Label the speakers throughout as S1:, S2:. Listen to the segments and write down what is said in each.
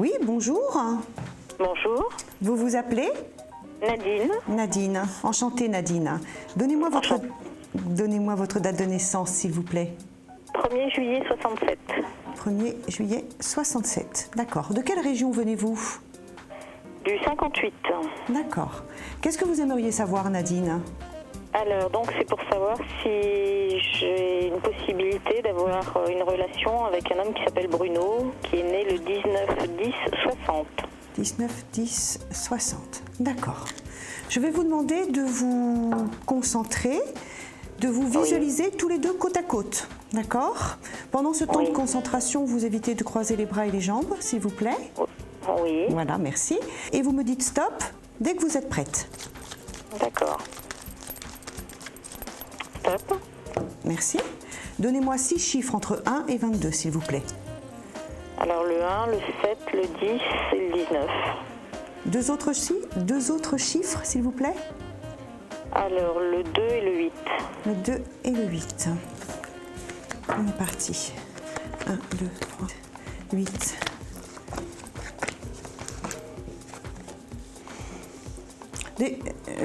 S1: Oui, bonjour.
S2: Bonjour.
S1: Vous vous appelez?
S2: Nadine.
S1: Nadine. Enchantée Nadine. Donnez-moi votre date de naissance, s'il vous plaît.
S2: 1er juillet 67.
S1: 1er juillet 67. D'accord. De quelle région venez-vous?
S2: Du 58.
S1: D'accord. Qu'est-ce que vous aimeriez savoir, Nadine?
S2: Alors, donc c'est pour savoir si j'ai une possibilité d'avoir une relation avec un homme qui s'appelle Bruno, qui est né le 19-10-60.
S1: 19-10-60. D'accord. Je vais vous demander de vous concentrer, de vous visualiser tous les deux côte à côte. D'accord? Pendant ce temps de concentration, vous évitez de croiser les bras et les jambes, s'il vous plaît.
S2: Oui.
S1: Voilà, merci. Et vous me dites stop dès que vous êtes prête.
S2: D'accord. Stop.
S1: Merci. Donnez-moi 6 chiffres entre 1 et 22, s'il vous plaît.
S2: Alors le 1, le 7, le 10 et le 19.
S1: Deux autres chiffres, s'il vous plaît.
S2: Alors le 2 et le 8.
S1: Le 2 et le 8. On est parti. 1, 2, 3, 8.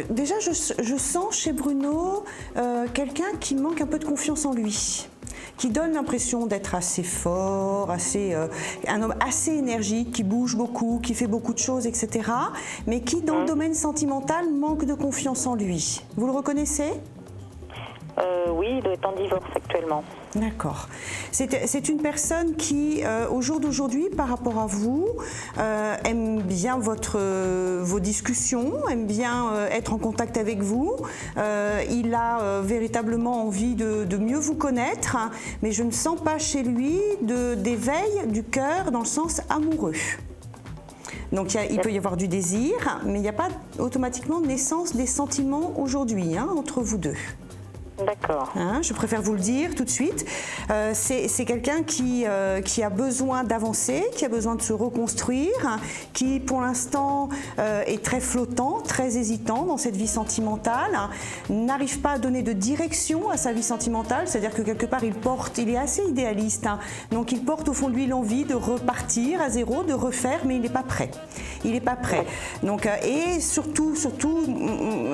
S1: Déjà, je sens chez Bruno quelqu'un qui manque un peu de confiance en lui, qui donne l'impression d'être assez fort, un homme assez énergique, qui bouge beaucoup, qui fait beaucoup de choses, etc. Mais qui, dans le domaine sentimental, manque de confiance en lui. Vous le reconnaissez ?
S2: Oui, il doit être en divorce actuellement.
S1: D'accord. C'est une personne qui, au jour d'aujourd'hui, par rapport à vous, aime bien vos discussions, aime bien être en contact avec vous. Il a véritablement envie de mieux vous connaître, mais je ne sens pas chez lui d'éveil du cœur dans le sens amoureux. Donc il peut y avoir du désir, mais il n'y a pas automatiquement de naissance des sentiments aujourd'hui entre vous deux.
S2: D'accord.
S1: Je préfère vous le dire tout de suite. C'est quelqu'un qui a besoin d'avancer, qui a besoin de se reconstruire, qui pour l'instant est très flottant, très hésitant dans cette vie sentimentale, n'arrive pas à donner de direction à sa vie sentimentale, c'est-à-dire que quelque part il est assez idéaliste, donc il porte au fond de lui l'envie de repartir à zéro, de refaire, mais il n'est pas prêt. Il n'est pas prêt. Donc, et surtout,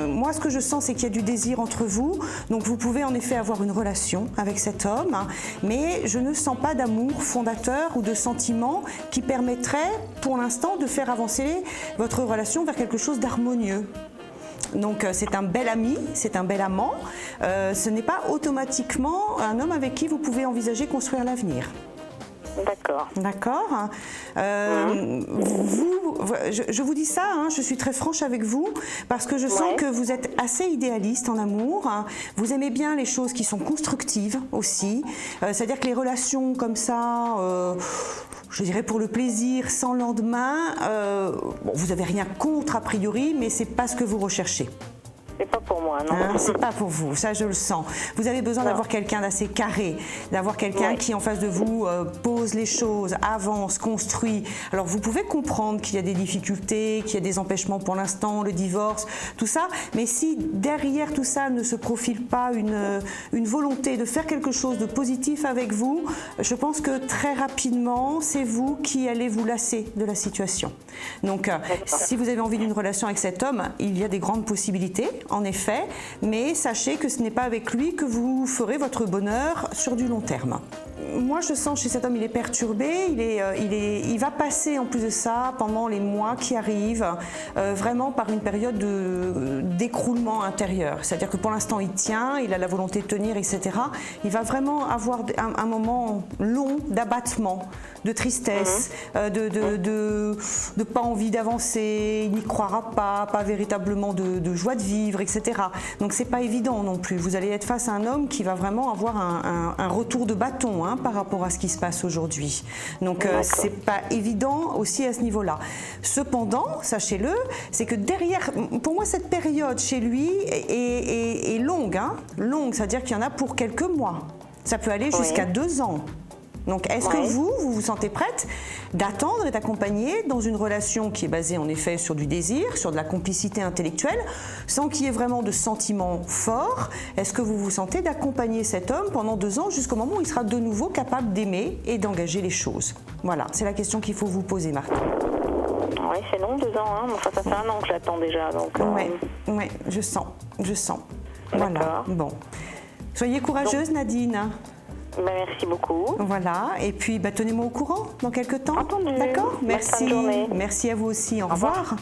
S1: moi ce que je sens c'est qu'il y a du désir entre vous, donc vous pouvez en effet avoir une relation avec cet homme, mais je ne sens pas d'amour fondateur ou de sentiment qui permettrait pour l'instant de faire avancer votre relation vers quelque chose d'harmonieux. Donc c'est un bel ami, c'est un bel amant, ce n'est pas automatiquement un homme avec qui vous pouvez envisager construire l'avenir.
S2: D'accord.
S1: D'accord. Je vous dis ça, je suis très franche avec vous, parce que je sens que vous êtes assez idéaliste en amour. Vous aimez bien les choses qui sont constructives aussi. C'est-à-dire que les relations comme ça, je dirais pour le plaisir, sans lendemain, vous n'avez rien contre a priori, mais c'est pas ce que vous recherchez.
S2: C'est pas pour moi, non.
S1: C'est pas pour vous, ça je le sens. Vous avez besoin d'avoir quelqu'un d'assez carré, d'avoir quelqu'un qui en face de vous pose les choses, avance, construit. Alors vous pouvez comprendre qu'il y a des difficultés, qu'il y a des empêchements pour l'instant, le divorce, tout ça, mais si derrière tout ça ne se profile pas une volonté de faire quelque chose de positif avec vous, je pense que très rapidement, c'est vous qui allez vous lasser de la situation. Donc si vous avez envie d'une relation avec cet homme, il y a des grandes possibilités, en effet, mais sachez que ce n'est pas avec lui que vous ferez votre bonheur sur du long terme. Moi, je sens chez cet homme, il est perturbé, il va passer en plus de ça pendant les mois qui arrivent, vraiment par une période d'écroulement intérieur. C'est-à-dire que pour l'instant, il tient, il a la volonté de tenir, etc. Il va vraiment avoir un moment long d'abattement, de tristesse, de pas envie d'avancer, il n'y croira pas véritablement de joie de vivre, etc. Donc c'est pas évident non plus. Vous allez être face à un homme qui va vraiment avoir un retour de bâton par rapport à ce qui se passe aujourd'hui. Donc c'est pas évident aussi à ce niveau-là. Cependant, sachez-le, c'est que derrière, pour moi cette période chez lui est longue, longue, c'est-à-dire qu'il y en a pour quelques mois. Ça peut aller jusqu'à 2 ans. Donc, est-ce que vous vous sentez prête d'attendre et d'accompagner dans une relation qui est basée en effet sur du désir, sur de la complicité intellectuelle, sans qu'il y ait vraiment de sentiments forts? Est-ce que vous vous sentez d'accompagner cet homme pendant 2 ans jusqu'au moment où il sera de nouveau capable d'aimer et d'engager les choses? Voilà, c'est la question qu'il faut vous poser, Marthe.
S2: Oui, c'est long, 2 ans. Hein. Enfin, ça fait 1 an que j'attends déjà.
S1: Oui, je sens. Voilà, bon. Soyez courageuse, Nadine.
S2: Merci beaucoup.
S1: Voilà, et puis tenez-moi au courant dans quelques temps.
S2: Entendu.
S1: D'accord?
S2: Bonne fin de journée.
S1: Merci à vous aussi. Au revoir.